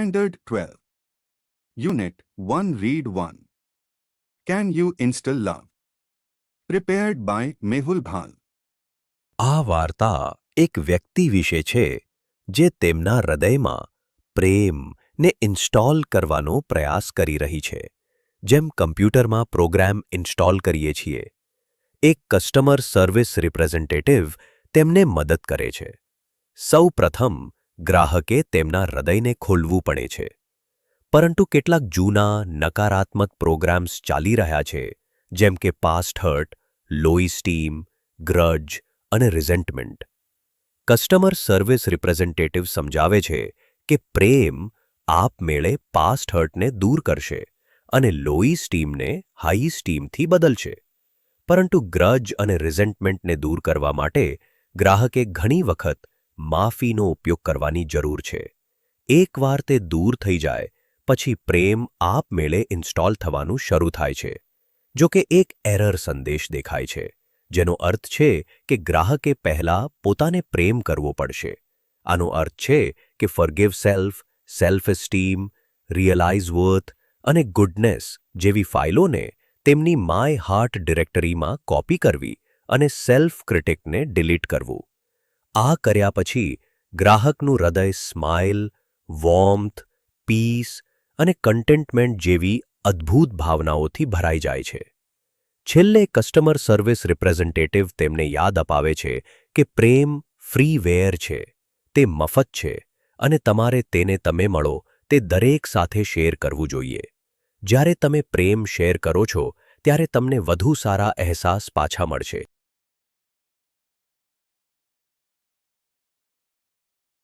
Standard 12. Unit 1 Read 1. Can you instill love? Prepared by Mehul Bhal. આ વાર્તા એક વ્યક્તિ વિશે છે જે તેમના હૃદયમાં પ્રેમને ઇન્સ્ટોલ કરવાનો પ્રયાસ કરી રહી છે, જેમ કમ્પ્યુટરમાં પ્રોગ્રામ ઇન્સ્ટોલ કરીએ છીએ. એક કસ્ટમર સર્વિસ રિપ્રેઝેન્ટેટિવ તેમને મદદ કરે છે. સૌ પ્રથમ ગ્રાહકે તેમના હૃદયને ખોલવું પડે છે. પરંતુ કેટલાક જૂના નકારાત્મક પ્રોગ્રામ્સ ચાલી રહ્યા છે, જેમ કે પાસ્ટ હર્ટ, લો સ્ટીમ, ગ્રજ અને રિઝેન્ટમેન્ટ. કસ્ટમર સર્વિસ રિપ્રેઝેન્ટેટિવ સમજાવે છે કે પ્રેમ આપમેળે પાસ્ટ હર્ટને દૂર કરશે અને લો સ્ટીમને હાઈ સ્ટીમથી બદલશે. પરંતુ ગ્રજ અને રિઝેન્ટમેન્ટને દૂર કરવા માટે ગ્રાહકે ઘણી વખત માફીનો ઉપયોગ કરવાની જરૂર છે. એકવાર તે દૂર થઈ જાય પછી પ્રેમ આપમેળે ઇન્સ્ટોલ થવાનું શરૂ થાય છે. જો કે એક એરર સંદેશ દેખાય છે, જેનો અર્થ છે કે ગ્રાહકે પહેલા પોતાને પ્રેમ કરવો પડશે. આનો અર્થ છે કે forgive self, self esteem, realise worth અને ગુડનેસ જેવી ફાઇલોને તેમની માય હાર્ટ ડિરેક્ટરીમાં કોપી કરવી અને સેલ્ફ ક્રિટિકને ડિલીટ કરવું. આ કર્યા પછી ગ્રાહકનું હૃદય સ્માઇલ, વોર્મથ, પીસ અને કન્ટેન્ટમેન્ટ જેવી અદ્ભુત ભાવનાઓથી ભરાઈ જાય છે. છેલ્લે કસ્ટમર સર્વિસ રિપ્રેઝેન્ટેટિવ તેમને યાદ અપાવે છે કે પ્રેમ ફ્રીવેર છે, તે મફત છે અને તમારે તેને તમે મળો તે દરેક સાથે શેર કરવું જોઈએ. જ્યારે તમે પ્રેમ શેર કરો છો ત્યારે તમને વધુ સારા અહેસાસ પાછા મળશે.